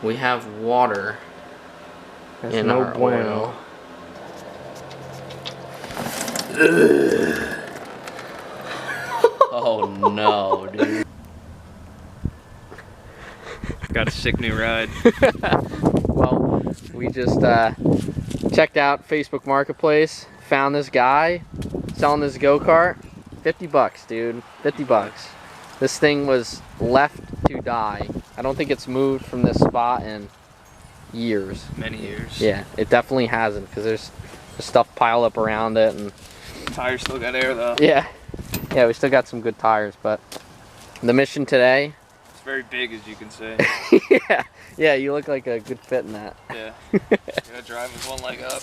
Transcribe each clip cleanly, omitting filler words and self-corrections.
we have water in no our bueno. oil. Oh no, dude. Got a sick new ride. Well, we just checked out Facebook Marketplace, found this guy selling this go-kart. 50 bucks, dude. 50 bucks. This thing was left to die. I don't think it's moved from this spot in years. Many years. Yeah, it definitely hasn't, because there's stuff piled up around it, and Tires still got air though. yeah, we still got some good tires. But the mission today, it's very big, as you can see. yeah, you look like a good fit in that. Yeah, you gotta drive with one leg up.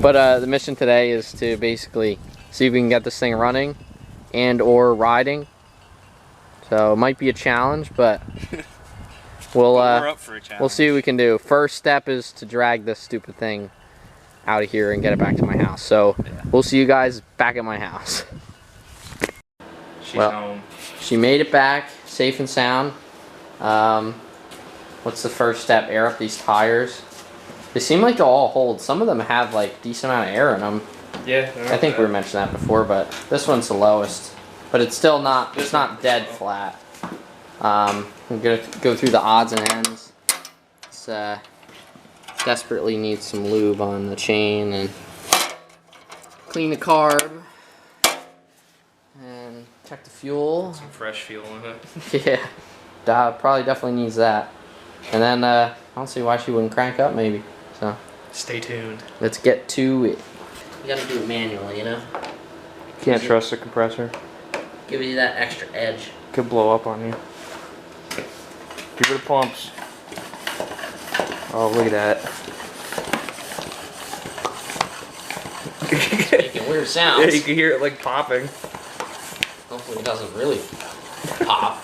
But the mission today is to basically see if we can get this thing running and or riding. So it might be a challenge, but we're up for a challenge. We'll see what we can do. First step is to drag this stupid thing out of here and get it back to my house. So we'll see you guys back at my house. She's home. She made it back safe and sound. What's the first step? Air up these tires. They seem like they'll all hold. Some of them have like decent amount of air in them. Yeah, I think we mentioned that before, but this one's the lowest. But it's still not. It's not dead flat. I'm gonna go through the odds and ends. It's desperately needs some lube on the chain and clean the carb and check the fuel. Some fresh fuel in it. Yeah, probably definitely needs that. And then I don't see why she wouldn't crank up, maybe. So stay tuned. let's get to it. You gotta do it manually, you know. Can't trust the compressor. Give you that extra edge. Could blow up on you. Give it the pumps. Oh, look at that. It's making weird sounds. Yeah, you can hear it like popping. Hopefully it doesn't really pop.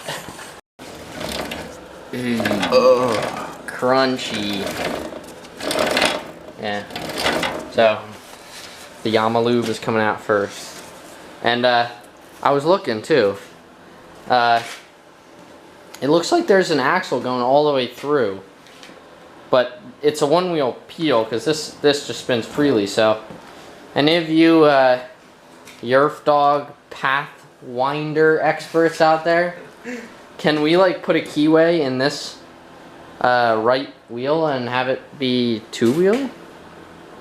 Crunchy. Yeah. So the Yamalube is coming out first. And I was looking too. It looks like there's an axle going all the way through. But it's a one-wheel peel because this just spins freely. So any of you Yerf Dog Path Winder experts out there, can we like put a keyway in this right wheel and have it be two-wheel?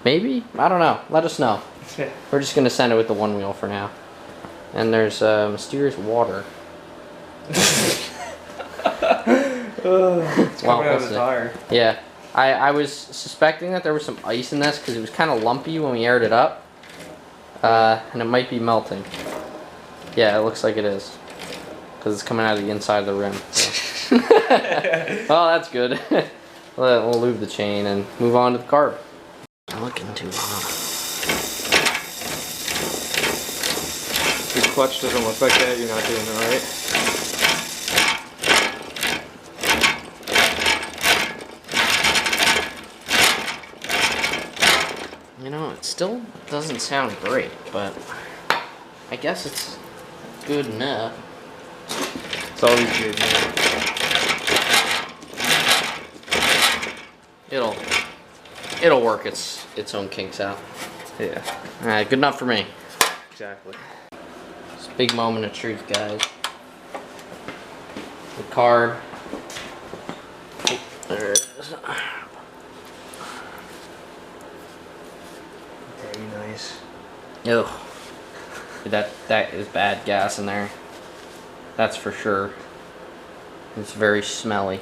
Maybe? I don't know. Let us know. We're just gonna send it with the one wheel for now. And there's mysterious water. It's coming out of the tire. Yeah. I was suspecting that there was some ice in this because it was kind of lumpy when we aired it up. And it might be melting. Yeah, it looks like it is. Because it's coming out of the inside of the rim. So. Oh, that's good. We'll lube the chain and move on to the carb. I'm looking too hot. Your clutch doesn't look like that, you're not doing it right. You know, it still doesn't sound great, but I guess it's good enough. It's always good, man. It'll work its own kinks out. Yeah. Alright, good enough for me. Exactly. It's a big moment of truth, guys. The carb. Oh, there it is. Very nice. Ugh. That is bad gas in there. That's for sure. It's very smelly.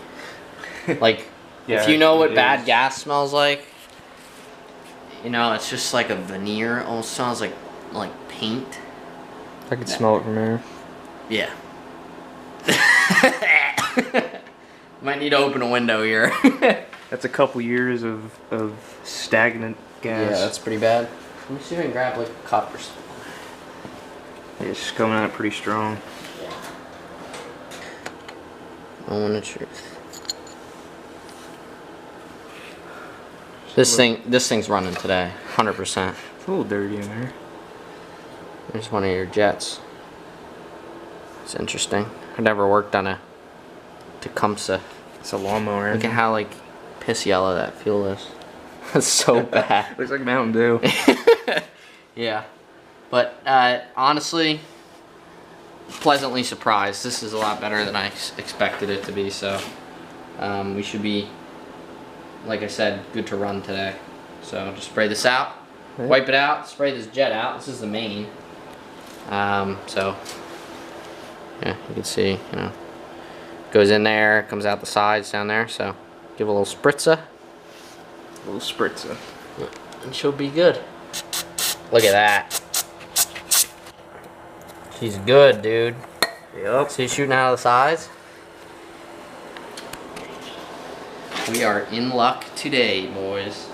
Like, yeah, if you know what bad gas smells like, you know, it's just like a veneer. It almost smells like paint. I can smell it from here. Yeah. Might need to open a window here. That's a couple years of stagnant gas. Yeah, that's pretty bad. Let me see if I can grab like a cup or something. It's just coming out pretty strong. Yeah. Moment of truth. This thing's running today, 100%. It's a little dirty in there. There's one of your jets. It's interesting. I never worked on a Tecumseh It's a lawnmower. Look at how like piss yellow that fuel is. That's so bad. Looks like Mountain Dew. Yeah, but honestly, pleasantly surprised. This is a lot better than I expected it to be. So we should be, like I said, good to run today. So just spray this out, wipe it out, spray this jet out. This is the main. So yeah, you can see, you know, goes in there, comes out the sides down there. So give a little spritzer. A little spritzer. And she'll be good. Look at that. She's good, dude. Yep. See, shooting out of the sides. We are in luck today, boys.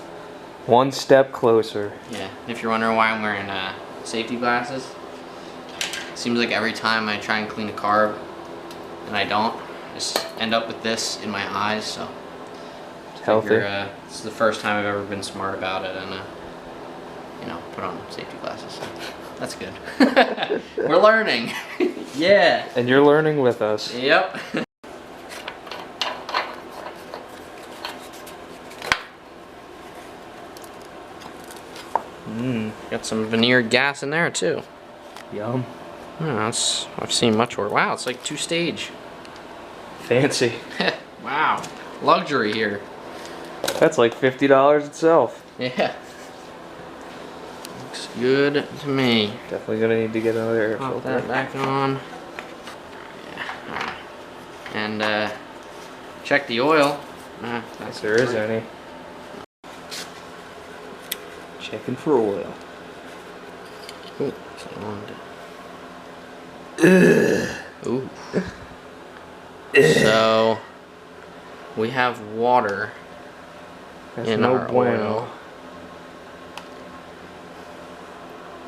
One step closer. Yeah. If you're wondering why I'm wearing safety glasses, seems like every time I try and clean a carb, and I don't, I just end up with this in my eyes. So. Healthy. This is the first time I've ever been smart about it, and you know, put on safety glasses. So that's good. We're learning. Yeah. And you're learning with us. Yep. Got some veneered gas in there too. Yum. Oh, I've seen much worse. Wow, it's like 2-stage. Fancy. Wow, luxury here. That's like $50 itself. Yeah. Looks good to me. Definitely gonna need to get another air Pop filter. that back on. Yeah. And check the oil. If there is any. Checking for oil. Ooh. Ooh. So we have water. That's in no our bueno. oil.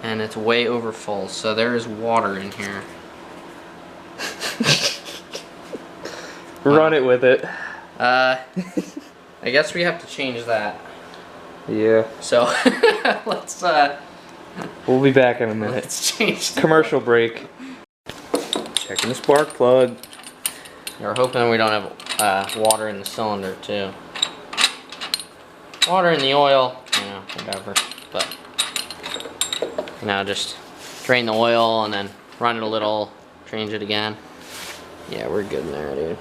And it's way over full, so there is water in here. Run it with it. I guess we have to change that. Yeah. So let's We'll be back in a minute. let's change the Commercial break. Checking the spark plug. We're hoping we don't have water in the cylinder too. Water in the oil, you know, whatever. But you know, just drain the oil and then run it a little, change it again. Yeah, we're good in there, dude.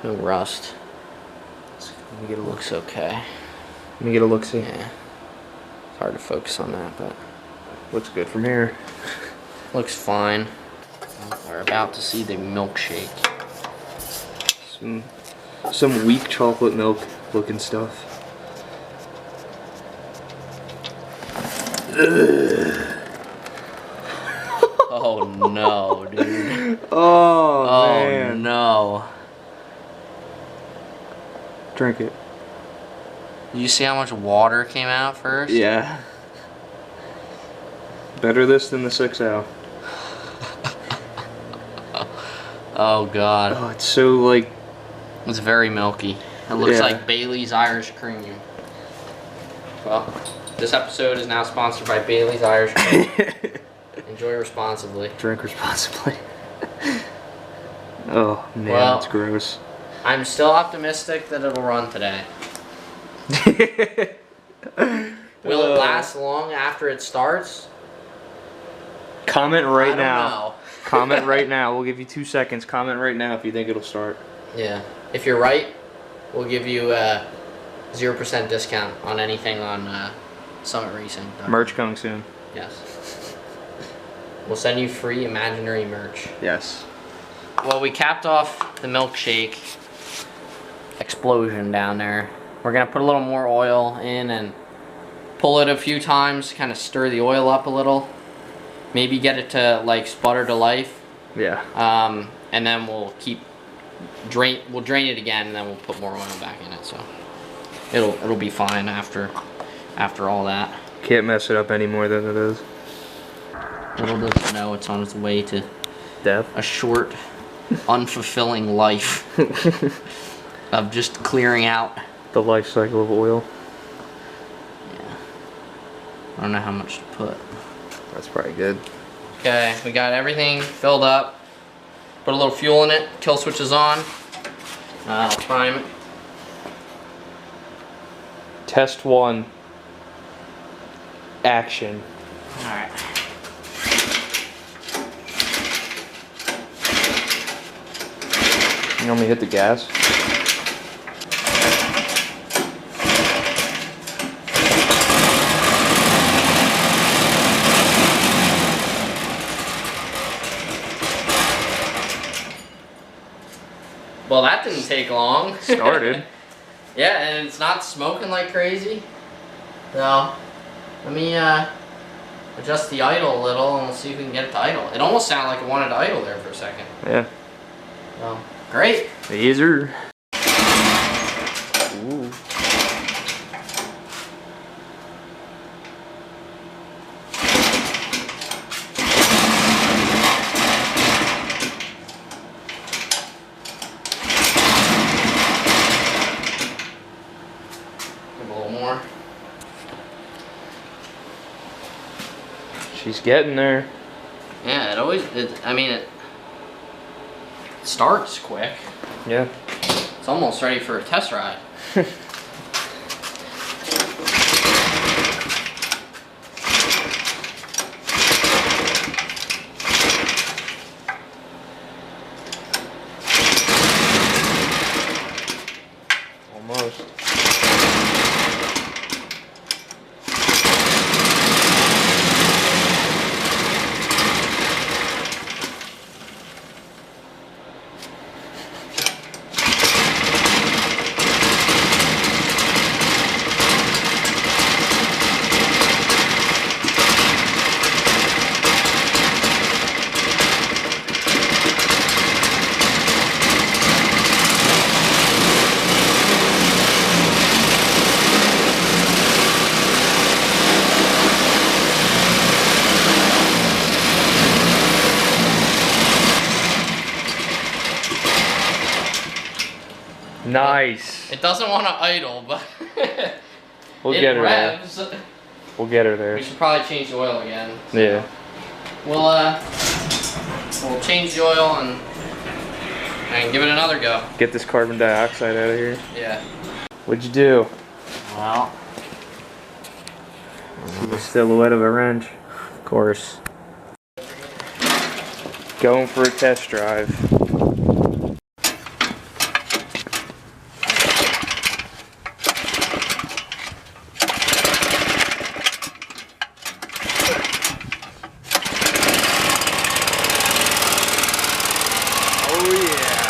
No rust. Let me get a look. Looks okay. Let me get a look-see. Yeah. It's hard to focus on that, but Looks good from here. looks fine. We're about to see the milkshake. Some weak chocolate milk looking stuff. Oh no, dude. Oh, Oh man. no. Drink it. You see how much water came out first? Yeah. Better this than the 6-0. Oh god. Oh, it's so like. It's very milky. It looks Yeah. like Bailey's Irish Cream. Well, this episode is now sponsored by Bailey's Irish Cream. Enjoy responsibly. Drink responsibly. Oh man, Well, that's gross. I'm still optimistic that it'll run today. Will it last long after it starts? Comment right I don't now. know. Comment right now. We'll give you 2 seconds. Comment right now if you think it'll start. Yeah. If you're right, we'll give you a 0% discount on anything on Summit Racing. Merch coming soon. Yes. We'll send you free imaginary merch. Yes. Well, we capped off the milkshake explosion down there. We're gonna put a little more oil in and pull it a few times, kind of stir the oil up a little. Maybe get it to like sputter to life. Yeah. And then we'll we'll drain it again, and then we'll put more oil back in it. So it'll be fine after all that. Can't mess it up any more than it is. Little does it know it's on its way to Death. a short, unfulfilling life of just clearing out. The life cycle of oil. Yeah. I don't know how much to put. That's probably good. Okay, we got everything filled up. Put a little fuel in it. Kill switch is on. I'll prime it. Test 1. Action. Alright. You want me to hit the gas? Well, that didn't take long. Started. Yeah, and it's not smoking like crazy. So, let me adjust the idle a little and we'll see if we can get it to idle. It almost sounded like it wanted to idle there for a second. Yeah. So, great. Easier. Ooh. A little more. She's getting there. Yeah, it starts quick. Yeah. It's almost ready for a test ride. Almost. Nice. It doesn't want to idle, but We'll it get her revs. there. We'll get her there. We should probably change the oil again. So Yeah. we'll change the oil and give it another go. Get this carbon dioxide out of here. Yeah. What'd you do? Well, The silhouette of a wrench. of course. Going for a test drive. Oh yeah.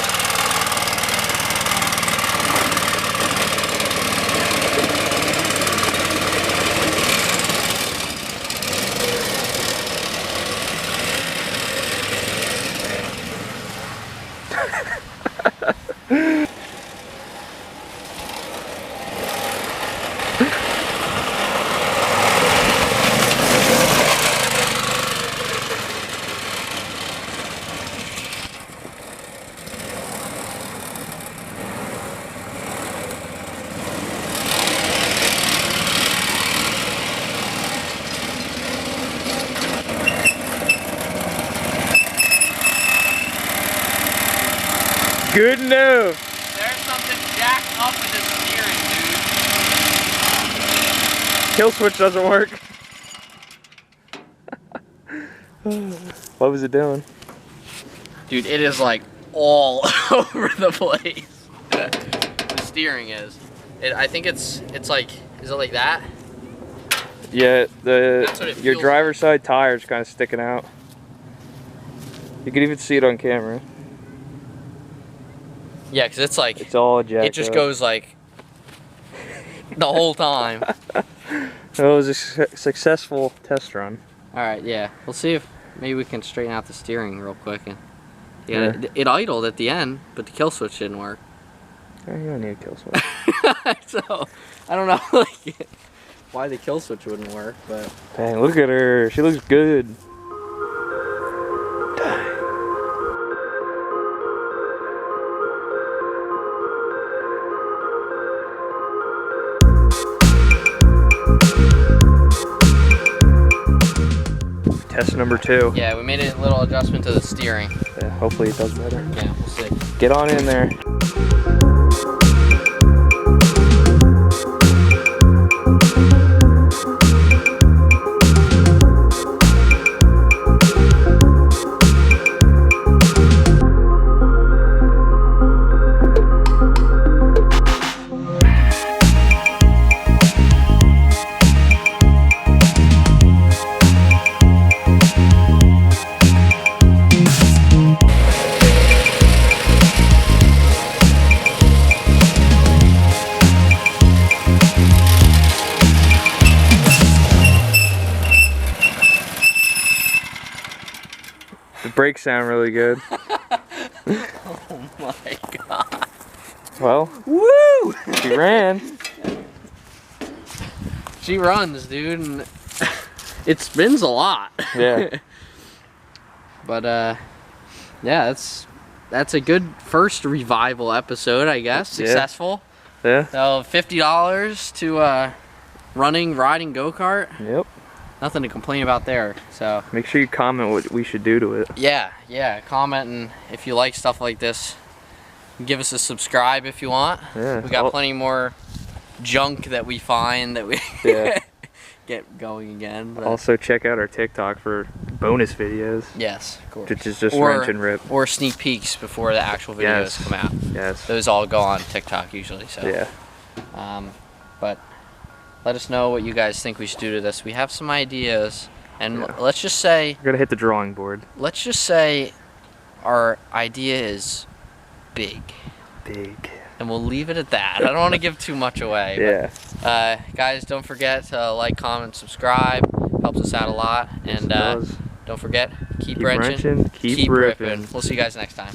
Good enough. There's something jacked up with this steering, dude. Kill switch doesn't work. What was it doing? Dude, it is like all over the place. The steering is. I think it's like, is it like that? Yeah, That's what it your feels driver's side tire's kind of sticking out. You can even see it on camera. Yeah, because it's like, It's all jacked it just up. goes like the whole time. It was a successful test run. Alright, yeah. We'll see if maybe we can straighten out the steering real quick. And Yeah. it idled at the end, but the kill switch didn't work. Oh, you don't need a kill switch. So, I don't know like, why the kill switch wouldn't work, but... Dang, look at her. She looks good. Test number 2. Yeah, we made a little adjustment to the steering. Yeah, hopefully it does better. Yeah, we'll see. Get on in there. Brakes sound really good. Oh my god. Well, Woo! she ran. She runs, dude, and it spins a lot. Yeah. But yeah, that's a good first revival episode, I guess. Yeah. Successful. Yeah. So $50 to riding go-kart. Yep. Nothing to complain about there. So Make sure you comment what we should do to it. yeah, comment, and if you like stuff like this, give us a subscribe if you want. Yeah. We got plenty more junk that we find that we Yeah. get going again. But Also check out our TikTok for bonus videos. yes, of course. Which is just wrench and rip. Or sneak peeks before the actual videos Yes. come out. Yes. Those all go on TikTok usually. So Yeah. But let us know what you guys think we should do to this. We have some ideas, and Yeah. let's just say We're gonna hit the drawing board. our idea is big. Big. And we'll leave it at that. I don't want to give too much away. Yeah. But, guys, don't forget to like, comment, subscribe. Helps us out a lot. Yes, And it does. don't forget, keep Keep wrenching, wrenching, keep ripping. We'll see you guys next time.